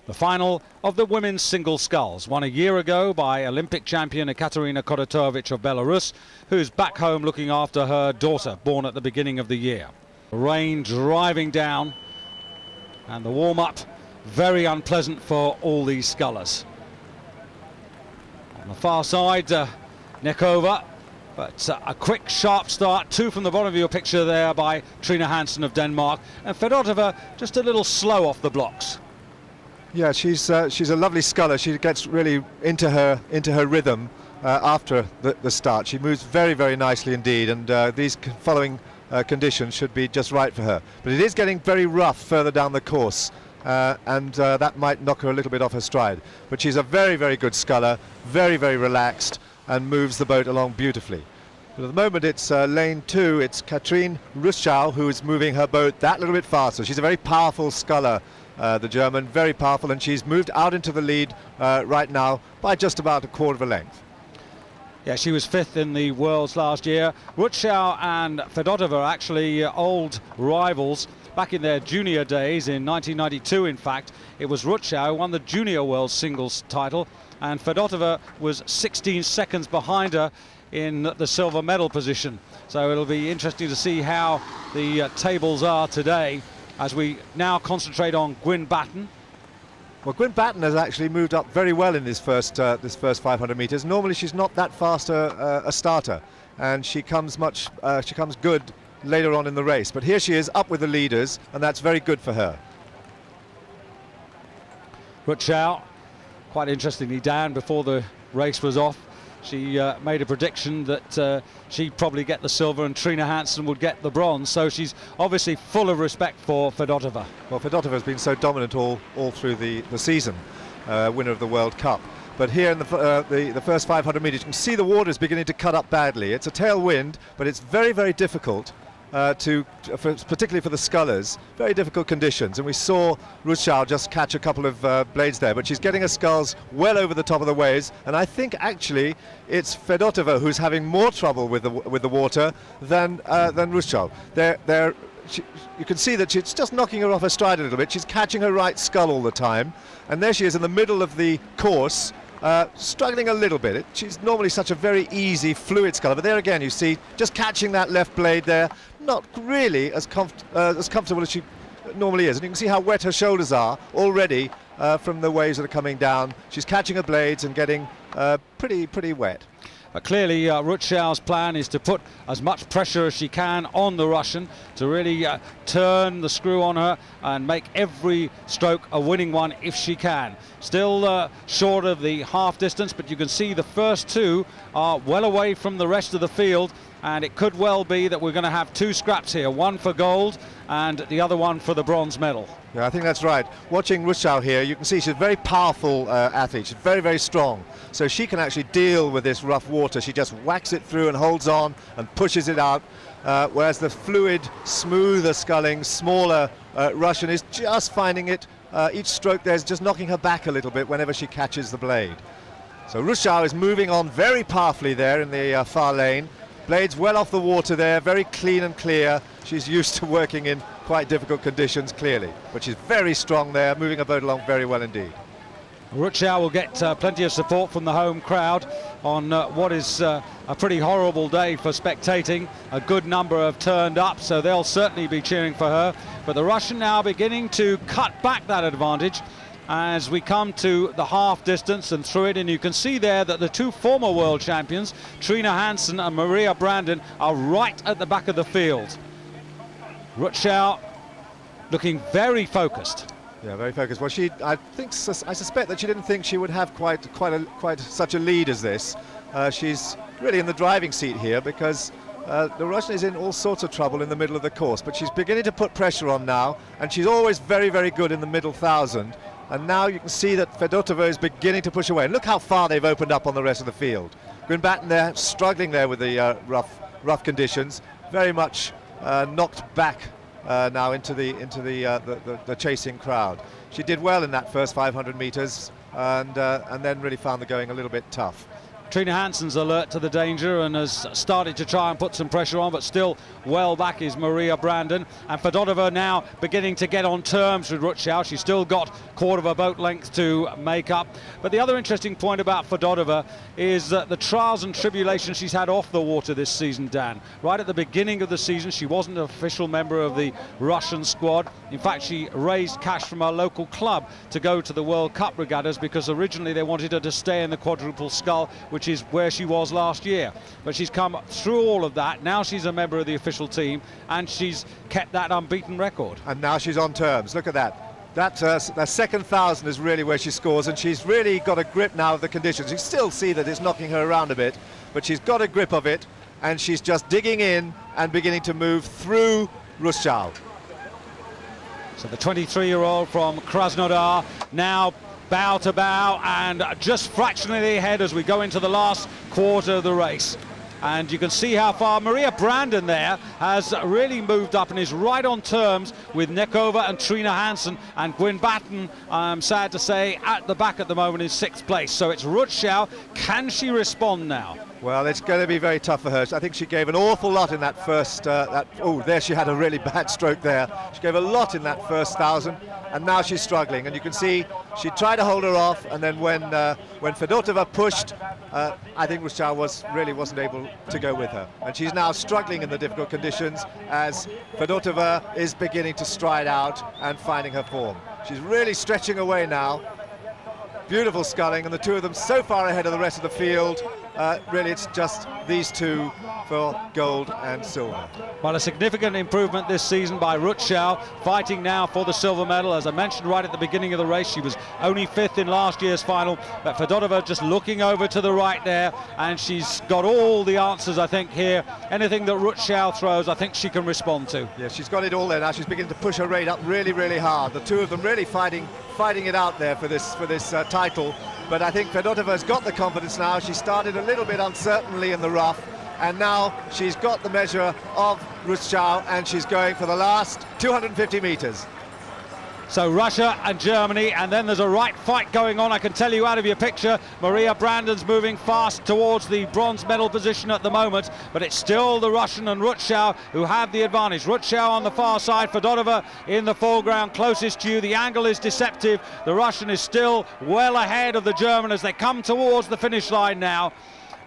The final of the women's single sculls, won a year ago by Olympic champion Ekaterina Kototovic of Belarus, who's back home looking after her daughter, born at the beginning of the year. The rain driving down, and the warm-up very unpleasant for all these scullers. On the far side, neck over, but a quick, sharp start. Two from the bottom of your picture there by Trine Hansen of Denmark, and Fedotova just a little slow off the blocks. Yeah, she's a lovely sculler. She gets really into her rhythm after the start. She moves very, very nicely indeed, and these following conditions should be just right for her. But it is getting very rough further down the course, and that might knock her a little bit off her stride. But she's a very, very good sculler, very, very relaxed, and moves the boat along beautifully. But at the moment it's lane 2, it's Katrine Ruschau who is moving her boat that little bit faster. She's a very powerful sculler, the German, very powerful, and she's moved out into the lead right now by just about a quarter of a length. Yeah, she was 5th in the Worlds last year. Ruschau and Fedotova are actually old rivals. Back in their junior days, in 1992 in fact, it was Ruschau who won the Junior World Singles title, and Fedotova was 16 seconds behind her in the silver medal position. So it'll be interesting to see how the tables are today, as we now concentrate on Gwyn Batten. Well, Gwyn Batten has actually moved up very well in this first 500 meters. Normally she's not that fast a starter, and she comes good later on in the race. But here she is up with the leaders, and that's very good for her. Ruschau, quite interestingly, Dan, before the race was off, she made a prediction that she'd probably get the silver and Trine Hansen would get the bronze, so she's obviously full of respect for Fedotova. Well, Fedotova has been so dominant all through the season, winner of the World Cup. But here in the first 500 meters, you can see the water is beginning to cut up badly. It's a tailwind, but it's very, very difficult particularly for the scullers, very difficult conditions. And we saw Ruschau just catch a couple of blades there, but she's getting her sculls well over the top of the waves, and I think actually it's Fedotova who's having more trouble with the water than Ruschau. You can see that she's just knocking her off her stride a little bit. She's catching her right scull all the time, and there she is in the middle of the course, struggling a little bit. She's normally such a very easy, fluid sculler, but there again you see just catching that left blade there, not really as comfortable as she normally is. And you can see how wet her shoulders are already from the waves that are coming down. She's catching her blades and getting pretty wet. But clearly Rutschau's plan is to put as much pressure as she can on the Russian, to really turn the screw on her and make every stroke a winning one if she can. Still short of the half distance, but you can see the first two are well away from the rest of the field, and it could well be that we're going to have two scraps here, one for gold and the other one for the bronze medal. Yeah, I think that's right. Watching Ruschau here, you can see she's a very powerful athlete. She's very, very strong. So she can actually deal with this rough water. She just whacks it through and holds on and pushes it out, whereas the fluid, smoother sculling, smaller Russian is just finding it, each stroke there's just knocking her back a little bit whenever she catches the blade. So Ruschau is moving on very powerfully there in the far lane. Blades well off the water there, very clean and clear. She's used to working in quite difficult conditions, clearly. But she's very strong there, moving her boat along very well indeed. Ruschau will get plenty of support from the home crowd on what is a pretty horrible day for spectating. A good number have turned up, so they'll certainly be cheering for her. But the Russian now beginning to cut back that advantage as we come to the half distance and through it, and you can see there that the two former world champions, Trine Hansen and Maria Brandon, are right at the back of the field. Ruschau looking very focused. Yeah, very focused. Well, I suspect that she didn't think she would have quite such a lead as this. She's really in the driving seat here because the Russian is in all sorts of trouble in the middle of the course, but she's beginning to put pressure on now, and she's always very, very good in the middle 1,000. And now you can see that Fedotova is beginning to push away. And look how far they've opened up on the rest of the field. Gwyn Batten there, struggling there with the rough conditions, very much knocked back now into the chasing crowd. She did well in that first 500 meters, and then really found the going a little bit tough. Trina Hansen's alert to the danger and has started to try and put some pressure on, but still well back is Maria Brandon. And Fedotova now beginning to get on terms with Rutschau. She's still got quarter of a boat length to make up. But the other interesting point about Fedotova is that the trials and tribulations she's had off the water this season, Dan. Right at the beginning of the season, she wasn't an official member of the Russian squad. In fact, she raised cash from her local club to go to the World Cup regattas because originally they wanted her to stay in the quadruple scull, which is where she was last year. But she's come through all of that. Now she's a member of the official team and she's kept that unbeaten record. And now she's on terms. Look at that. That second 1,000 is really where she scores, and she's really got a grip now of the conditions. You still see that it's knocking her around a bit, but she's got a grip of it, and she's just digging in and beginning to move through Rutschau. So the 23-year-old from Krasnodar now bow to bow and just fractionally ahead as we go into the last quarter of the race. And you can see how far Maria Brandon there has really moved up and is right on terms with Nekova and Trina Hansen, and Gwyn Batten, I'm sad to say, at the back at the moment in 6th place. So it's Rutschau. Can she respond now? Well, it's going to be very tough for her. I think she gave an awful lot in that first, oh, there she had a really bad stroke there. She gave a lot in that first 1,000, and now she's struggling. And you can see she tried to hold her off, and then when Fedotova pushed, I think Rutschau wasn't able to go with her. And she's now struggling in the difficult conditions as Fedotova is beginning to stride out and finding her form. She's really stretching away now. Beautiful sculling, and the two of them so far ahead of the rest of the field. Really, it's just these two for gold and silver. Well, a significant improvement this season by Rutschau, fighting now for the silver medal. As I mentioned right at the beginning of the race, she was only 5th in last year's final, but Fedotova just looking over to the right there, and she's got all the answers, I think, here. Anything that Rutschau throws, I think she can respond to. Yeah, she's got it all there now. She's beginning to push her rate up really, really hard. The two of them really fighting it out there for this title. But I think Fedotova's got the confidence now. She started a little bit uncertainly in the rough, and now she's got the measure of Rutschau, and she's going for the last 250 meters. So Russia and Germany, and then there's a right fight going on. I can tell you out of your picture, Maria Brandon's moving fast towards the bronze medal position at the moment, but it's still the Russian and Rutschau who have the advantage. Rutschau on the far side, Fedotova in the foreground, closest to you. The angle is deceptive. The Russian is still well ahead of the German as they come towards the finish line now.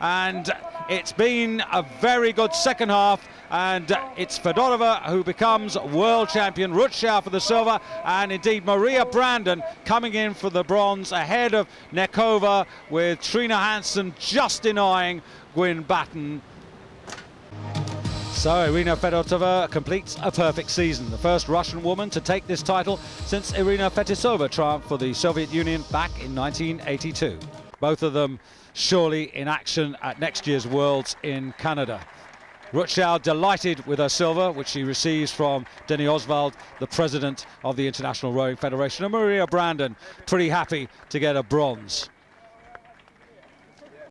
And it's been a very good second half, and it's Fedotova who becomes world champion, Rutschau for the silver, and indeed Maria Brandon coming in for the bronze ahead of Nekova, with Trina Hansen just denying Gwyn Batten. So Irina Fedotova completes a perfect season, the first Russian woman to take this title since Irina Fetisova triumphed for the Soviet Union back in 1982. Both of them surely in action at next year's Worlds in Canada. Rutschau delighted with her silver, which she receives from Denny Oswald, the president of the International Rowing Federation, and Maria Brandon pretty happy to get a bronze.